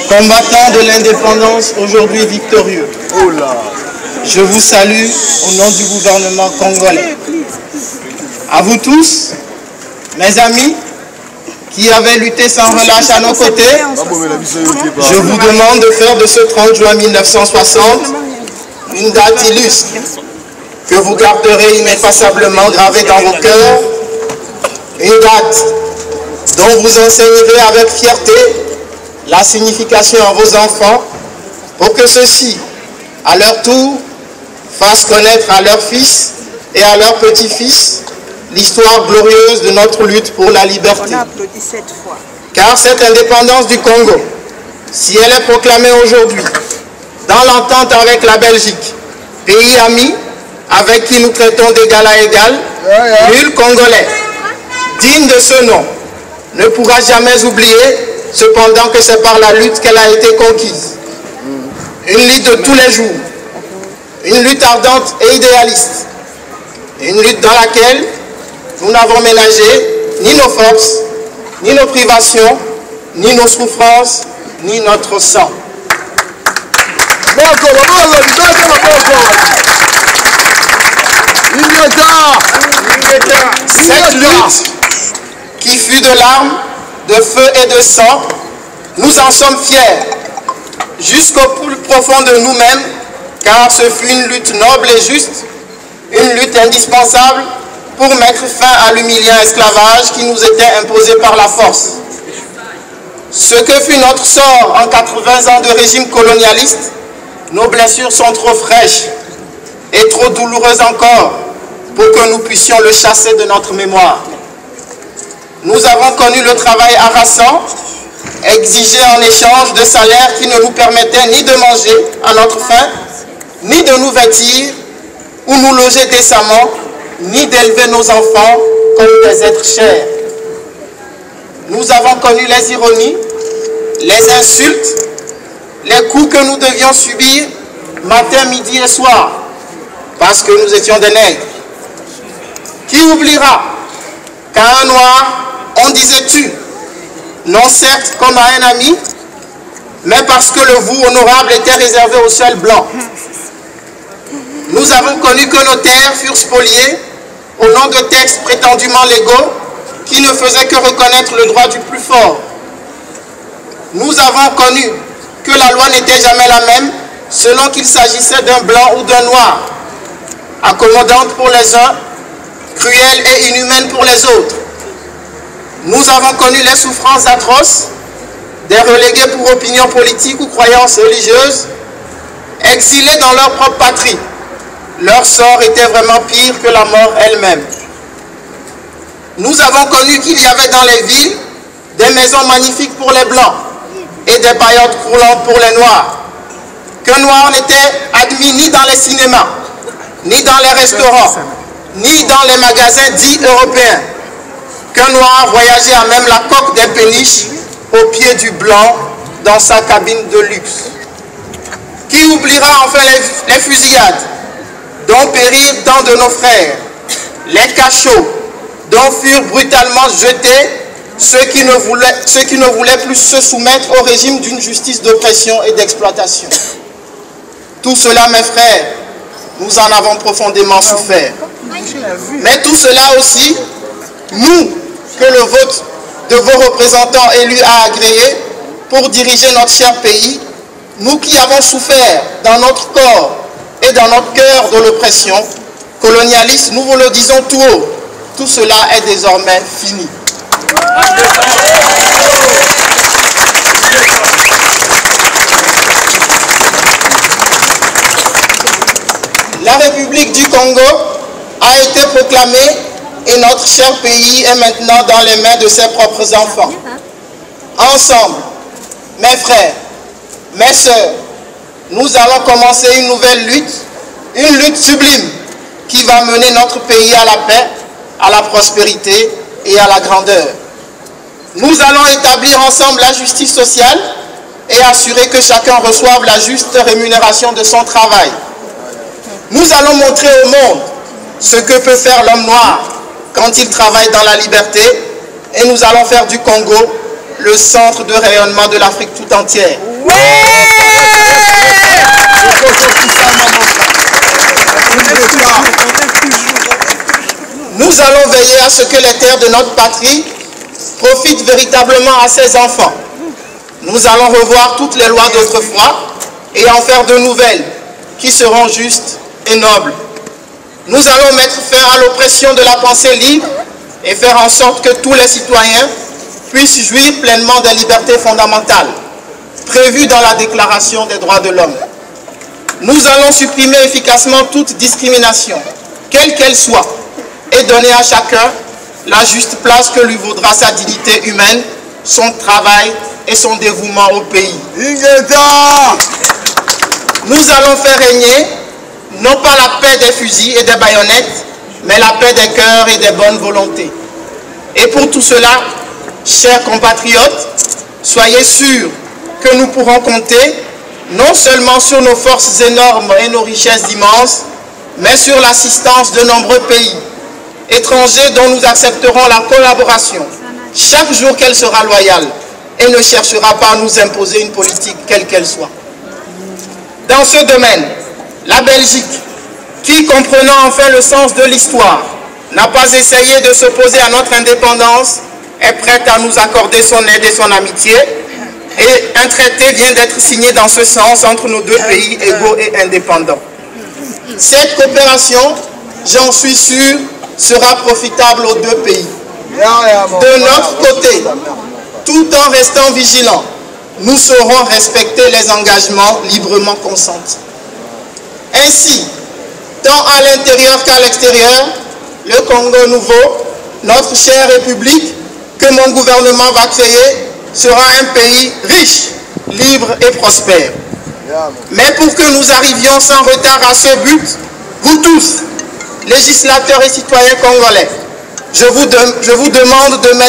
combattants de l'indépendance aujourd'hui victorieux. Je vous salue au nom du gouvernement congolais. À vous tous, mes amis, qui avaient lutté sans relâche à nos côtés, je vous demande de faire de ce 30 juin 1960 une date illustre que vous garderez ineffaçablement gravée dans vos cœurs, une date dont vous enseignerez avec fierté la signification à vos enfants pour que ceux-ci, à leur tour, fassent connaître à leurs fils et à leurs petits-fils l'histoire glorieuse de notre lutte pour la liberté. Car cette indépendance du Congo, si elle est proclamée aujourd'hui, dans l'entente avec la Belgique, pays ami avec qui nous traitons d'égal à égal, nul Congolais digne de ce nom ne pourra jamais oublier, cependant que c'est par la lutte qu'elle a été conquise. Une lutte de tous les jours, une lutte ardente et idéaliste, une lutte dans laquelle nous n'avons ménagé ni nos forces, ni nos privations, ni nos souffrances, ni notre sang. Cette lutte qui fut de larmes, de feu et de sang, nous en sommes fiers, jusqu'au plus profond de nous-mêmes, car ce fut une lutte noble et juste, une lutte indispensable pour mettre fin à l'humiliant esclavage qui nous était imposé par la force. Ce que fut notre sort en 80 ans de régime colonialiste, nos blessures sont trop fraîches et trop douloureuses encore pour que nous puissions le chasser de notre mémoire. Nous avons connu le travail harassant, exigé en échange de salaires qui ne nous permettaient ni de manger à notre faim, ni de nous vêtir ou nous loger décemment, ni d'élever nos enfants comme des êtres chers. Nous avons connu les ironies, les insultes, les coups que nous devions subir matin, midi et soir, parce que nous étions des nègres. Qui oubliera qu'à un noir, on disait tu, non certes comme à un ami, mais parce que le vous honorable était réservé aux seuls blancs. Nous avons connu que nos terres furent spoliées au nom de textes prétendument légaux qui ne faisaient que reconnaître le droit du plus fort. Nous avons connu que la loi n'était jamais la même selon qu'il s'agissait d'un blanc ou d'un noir, accommodante pour les uns, cruelle et inhumaine pour les autres. Nous avons connu les souffrances atroces des relégués pour opinions politiques ou croyances religieuses, exilés dans leur propre patrie. Leur sort était vraiment pire que la mort elle-même. Nous avons connu qu'il y avait dans les villes des maisons magnifiques pour les blancs et des paillotes croulantes pour les noirs. Qu'un noir n'était admis ni dans les cinémas, ni dans les restaurants, ni dans les magasins dits européens. Qu'un noir voyageait à même la coque des péniches au pied du blanc dans sa cabine de luxe. Qui oubliera enfin les fusillades dont périrent tant de nos frères, les cachots dont furent brutalement jetés ceux qui ne voulaient plus se soumettre au régime d'une justice d'oppression et d'exploitation. Tout cela, mes frères, nous en avons profondément souffert. Mais tout cela aussi, nous, que le vote de vos représentants élus a agréé pour diriger notre cher pays, nous qui avons souffert dans notre corps et dans notre cœur de l'oppression colonialiste, nous vous le disons tout haut, tout cela est désormais fini. La République du Congo a été proclamée et notre cher pays est maintenant dans les mains de ses propres enfants. Ensemble, mes frères, mes sœurs, nous allons commencer une nouvelle lutte, une lutte sublime qui va mener notre pays à la paix, à la prospérité et à la grandeur. Nous allons établir ensemble la justice sociale et assurer que chacun reçoive la juste rémunération de son travail. Nous allons montrer au monde ce que peut faire l'homme noir quand il travaille dans la liberté et nous allons faire du Congo le centre de rayonnement de l'Afrique tout entière. Nous allons veiller à ce que les terres de notre patrie profitent véritablement à ses enfants. Nous allons revoir toutes les lois d'autrefois et en faire de nouvelles qui seront justes et nobles. Nous allons mettre fin à l'oppression de la pensée libre et faire en sorte que tous les citoyens puissent jouir pleinement des libertés fondamentales prévues dans la Déclaration des droits de l'homme. Nous allons supprimer efficacement toute discrimination, quelle qu'elle soit, et donner à chacun la juste place que lui vaudra sa dignité humaine, son travail et son dévouement au pays. Nous allons faire régner non pas la paix des fusils et des baïonnettes, mais la paix des cœurs et des bonnes volontés. Et pour tout cela, chers compatriotes, soyez sûrs que nous pourrons compter non seulement sur nos forces énormes et nos richesses immenses, mais sur l'assistance de nombreux pays étrangers dont nous accepterons la collaboration chaque jour qu'elle sera loyale et ne cherchera pas à nous imposer une politique quelle qu'elle soit. Dans ce domaine, la Belgique, qui, comprenant enfin le sens de l'histoire, n'a pas essayé de s'opposer à notre indépendance, est prête à nous accorder son aide et son amitié. Et un traité vient d'être signé dans ce sens entre nos deux pays égaux et indépendants. Cette coopération, j'en suis sûr, sera profitable aux deux pays. De notre côté, tout en restant vigilants, nous saurons respecter les engagements librement consentis. Ainsi, tant à l'intérieur qu'à l'extérieur, le Congo nouveau, notre chère République, que mon gouvernement va créer, sera un pays riche, libre et prospère. Mais pour que nous arrivions sans retard à ce but, vous tous, législateurs et citoyens congolais, je vous demande de mettre